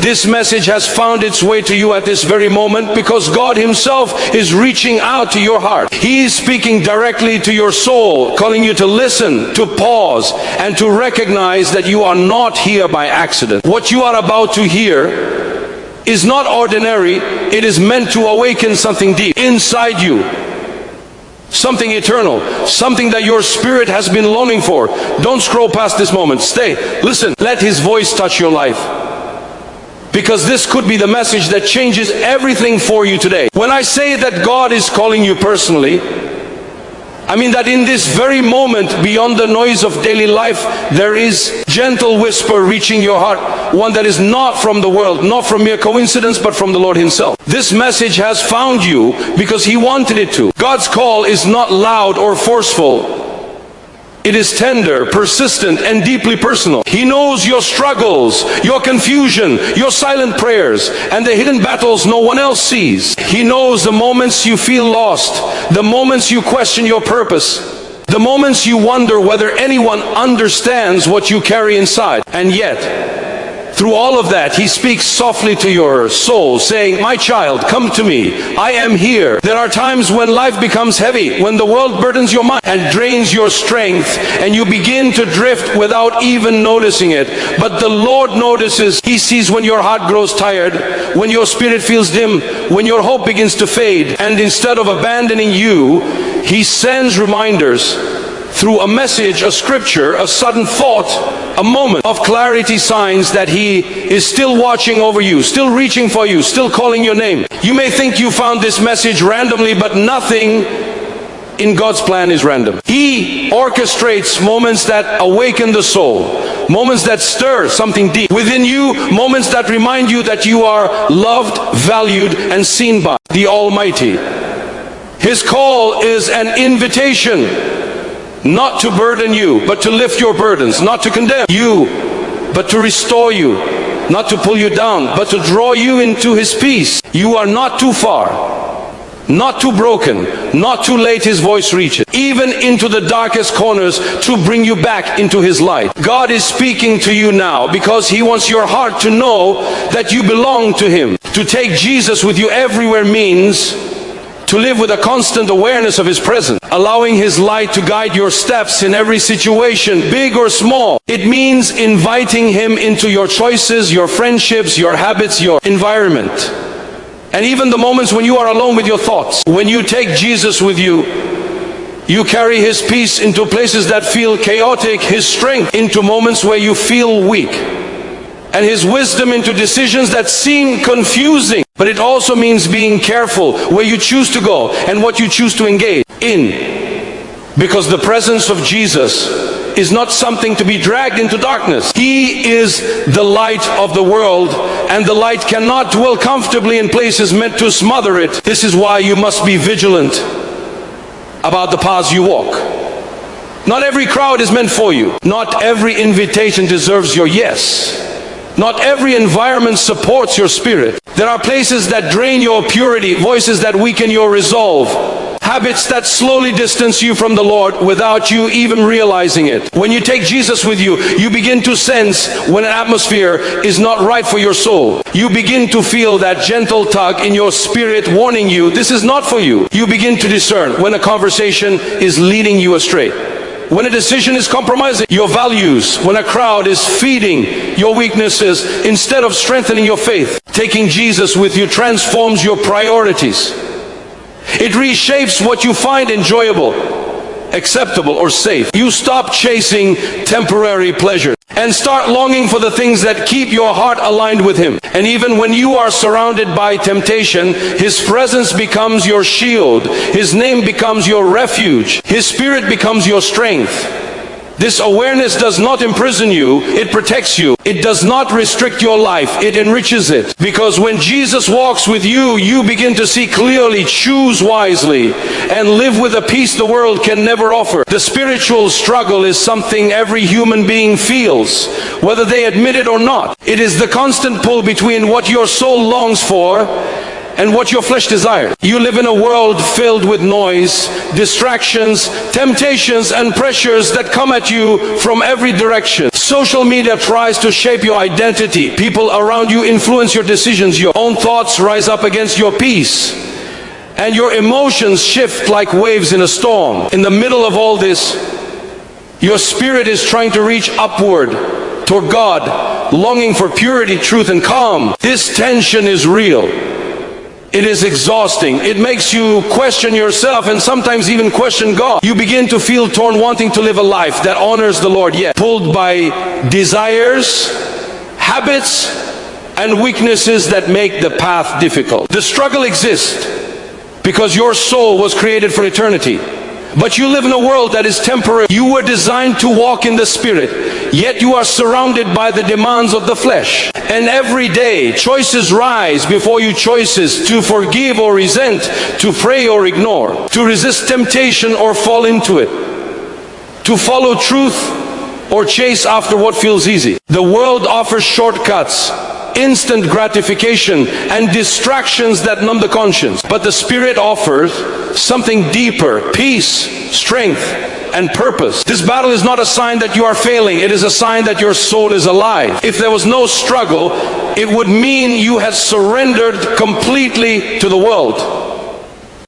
This message has found its way to you at this very moment because God Himself is reaching out to your heart. He is speaking directly to your soul, calling you to listen, to pause, and to recognize that you are not here by accident. What you are about to hear is not ordinary. It is meant to awaken something deep inside you. Something eternal, something that your spirit has been longing for. Don't scroll past this moment. Stay, listen, let His voice touch your life. Because this could be the message that changes everything for you today. When I say that God is calling you personally, I mean that in this very moment, beyond the noise of daily life, there is gentle whisper reaching your heart. One that is not from the world, not from mere coincidence, but from the Lord Himself. This message has found you because He wanted it to. God's call is not loud or forceful. It is tender, persistent, and deeply personal. He knows your struggles, your confusion, your silent prayers, and the hidden battles no one else sees. He knows the moments you feel lost, the moments you question your purpose, the moments you wonder whether anyone understands what you carry inside. And yet, through all of that, He speaks softly to your soul, saying, "My child, come to me. I am here." There are times when life becomes heavy, when the world burdens your mind and drains your strength, and you begin to drift without even noticing it. But the Lord notices. He sees when your heart grows tired, when your spirit feels dim, when your hope begins to fade. And instead of abandoning you, He sends reminders through a message, a scripture, a sudden thought, a moment of clarity, signs that He is still watching over you, still reaching for you, still calling your name. You may think you found this message randomly, but nothing in God's plan is random. He orchestrates moments that awaken the soul, moments that stir something deep within you, moments that remind you that you are loved, valued, and seen by the Almighty. His call is an invitation, not to burden you, but to lift your burdens, not to condemn you, but to restore you, not to pull you down, but to draw you into His peace. You are not too far, not too broken, not too late. His voice reaches even into the darkest corners to bring you back into His light. God is speaking to you now because He wants your heart to know that you belong to Him. To take Jesus with you everywhere means to live with a constant awareness of His presence, allowing His light to guide your steps in every situation, big or small. It means inviting Him into your choices, your friendships, your habits, your environment, and even the moments when you are alone with your thoughts. When you take Jesus with you, you carry His peace into places that feel chaotic, His strength into moments where you feel weak, and His wisdom into decisions that seem confusing. But it also means being careful where you choose to go and what you choose to engage in. Because the presence of Jesus is not something to be dragged into darkness. He is the light of the world, and the light cannot dwell comfortably in places meant to smother it. This is why you must be vigilant about the paths you walk. Not every crowd is meant for you. Not every invitation deserves your yes. Not every environment supports your spirit. There are places that drain your purity, voices that weaken your resolve, habits that slowly distance you from the Lord without you even realizing it. When you take Jesus with you, you begin to sense when an atmosphere is not right for your soul. You begin to feel that gentle tug in your spirit warning you, this is not for you. You begin to discern when a conversation is leading you astray, when a decision is compromising your values, when a crowd is feeding your weaknesses instead of strengthening your faith. Taking Jesus with you transforms your priorities. It reshapes what you find enjoyable, acceptable, or safe. You stop chasing temporary pleasure and start longing for the things that keep your heart aligned with Him. And even when you are surrounded by temptation, His presence becomes your shield. His name becomes your refuge. His Spirit becomes your strength. This awareness does not imprison you, it protects you. It does not restrict your life, it enriches it. Because when Jesus walks with you, you begin to see clearly, choose wisely, and live with a peace the world can never offer. The spiritual struggle is something every human being feels, whether they admit it or not. It is the constant pull between what your soul longs for and what your flesh desires. You live in a world filled with noise, distractions, temptations, and pressures that come at you from every direction. Social media tries to shape your identity. People around you influence your decisions. Your own thoughts rise up against your peace, and your emotions shift like waves in a storm. In the middle of all this, your spirit is trying to reach upward toward God, longing for purity, truth, and calm. This tension is real. It is exhausting. It makes you question yourself and sometimes even question God. You begin to feel torn, wanting to live a life that honors the Lord, yet pulled by desires, habits, and weaknesses that make the path difficult. The struggle exists because your soul was created for eternity. But you live in a world that is temporary. You were designed to walk in the Spirit, yet you are surrounded by the demands of the flesh. And every day, choices rise before you, choices to forgive or resent, to pray or ignore, to resist temptation or fall into it, to follow truth or chase after what feels easy. The world offers shortcuts, instant gratification, and distractions that numb the conscience. But the Spirit offers something deeper: peace, strength, and purpose. This battle is not a sign that you are failing. It is a sign that your soul is alive. If there was no struggle, it would mean you had surrendered completely to the world.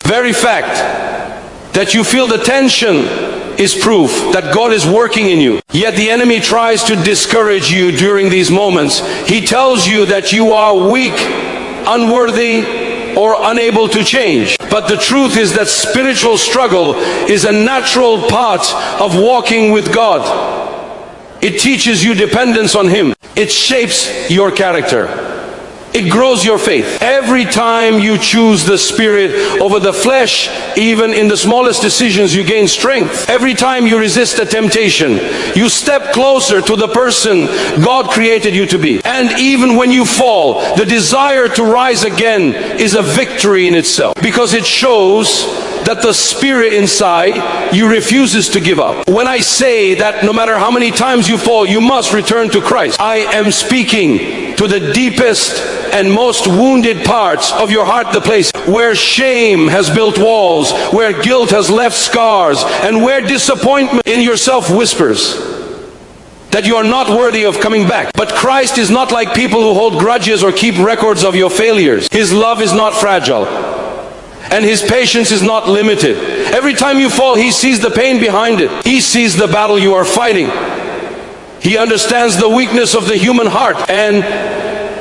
Very fact that you feel the tension is proof that God is working in you. Yet the enemy tries to discourage you during these moments. He tells you that you are weak, unworthy, or unable to change. But the truth is that spiritual struggle is a natural part of walking with God. It teaches you dependence on Him. It shapes your character. It grows your faith. Every time you choose the Spirit over the flesh, even in the smallest decisions, you gain strength. Every time you resist a temptation, you step closer to the person God created you to be. And even when you fall, the desire to rise again is a victory in itself, because it shows that the Spirit inside you refuses to give up. When I say that no matter how many times you fall, you must return to Christ, I am speaking to the deepest and most wounded parts of your heart, the place where shame has built walls, where guilt has left scars, and where disappointment in yourself whispers that you are not worthy of coming back. But Christ is not like people who hold grudges or keep records of your failures. His love is not fragile, and His patience is not limited. Every time you fall, He sees the pain behind it. He sees the battle you are fighting. He understands the weakness of the human heart, and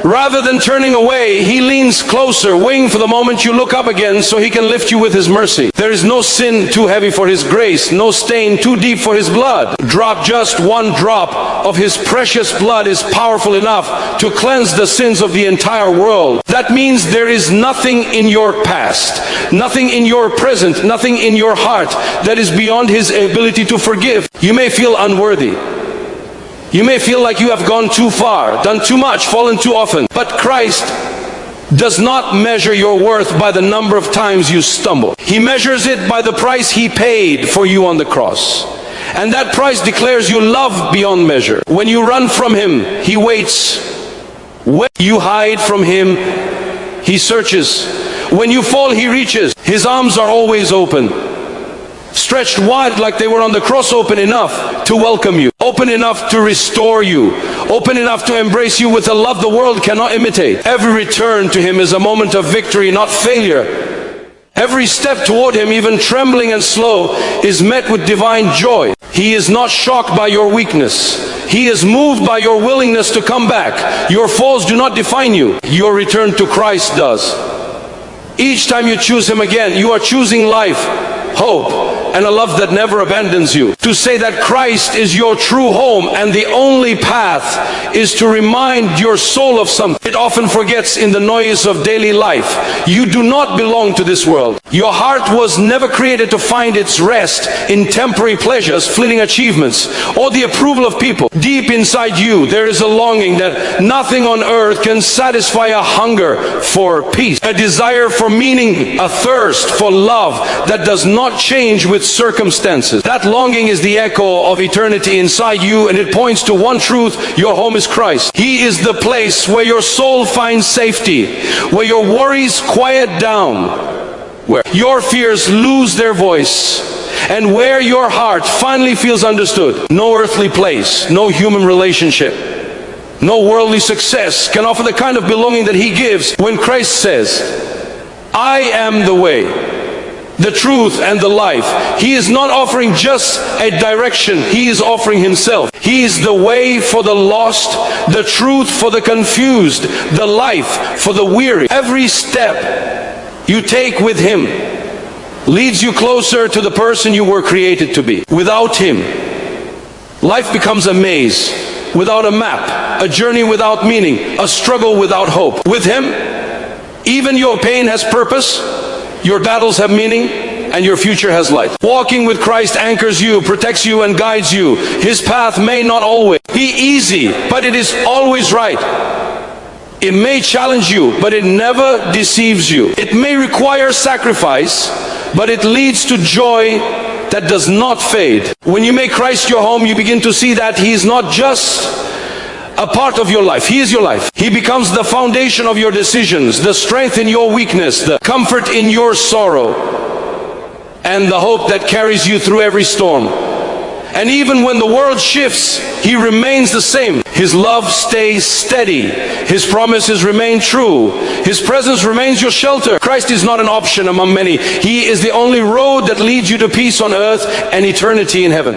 rather than turning away, He leans closer, waiting for the moment you look up again so He can lift you with His mercy. There is no sin too heavy for His grace, no stain too deep for His blood. Just one drop of His precious blood is powerful enough to cleanse the sins of the entire world. That means there is nothing in your past, nothing in your present, nothing in your heart that is beyond His ability to forgive. You may feel unworthy. You may feel like you have gone too far, done too much, fallen too often. But Christ does not measure your worth by the number of times you stumble. He measures it by the price He paid for you on the cross. And that price declares you love beyond measure. When you run from Him, He waits. When you hide from Him, He searches. When you fall, He reaches. His arms are always open, stretched wide like they were on the cross, open enough to welcome you, open enough to restore you, open enough to embrace you with a love the world cannot imitate. Every return to Him is a moment of victory, not failure. Every step toward Him, even trembling and slow, is met with divine joy. He is not shocked by your weakness. He is moved by your willingness to come back. Your falls do not define you. Your return to Christ does. Each time you choose Him again, you are choosing life, hope, and a love that never abandons you. To say that Christ is your true home and the only path is to remind your soul of something it often forgets in the noise of daily life. You do not belong to this world. Your heart was never created to find its rest in temporary pleasures, fleeting achievements, or the approval of people. Deep inside you, there is a longing that nothing on earth can satisfy: a hunger for peace, a desire for meaning, a thirst for love that does not not change with circumstances. That longing is the echo of eternity inside you, and it points to one truth: your home is Christ. He is the place where your soul finds safety, where your worries quiet down, where your fears lose their voice, and where your heart finally feels understood. No earthly place, no human relationship, no worldly success can offer the kind of belonging that He gives when Christ says, "I am the way, the truth, and the life." He is not offering just a direction, He is offering Himself. He is the way for the lost, the truth for the confused, the life for the weary. Every step you take with Him leads you closer to the person you were created to be. Without Him, life becomes a maze without a map, a journey without meaning, a struggle without hope. With Him, even your pain has purpose, your battles have meaning, and your future has light. Walking with Christ anchors you, protects you, and guides you. His path may not always be easy, but it is always right. It may challenge you, but it never deceives you. It may require sacrifice, but it leads to joy that does not fade. When you make Christ your home, you begin to see that He is not just a part of your life. He is your life. He becomes the foundation of your decisions, the strength in your weakness, the comfort in your sorrow, and the hope that carries you through every storm. And even when the world shifts, He remains the same. His love stays steady. His promises remain true. His presence remains your shelter. Christ is not an option among many. He is the only road that leads you to peace on earth and eternity in heaven.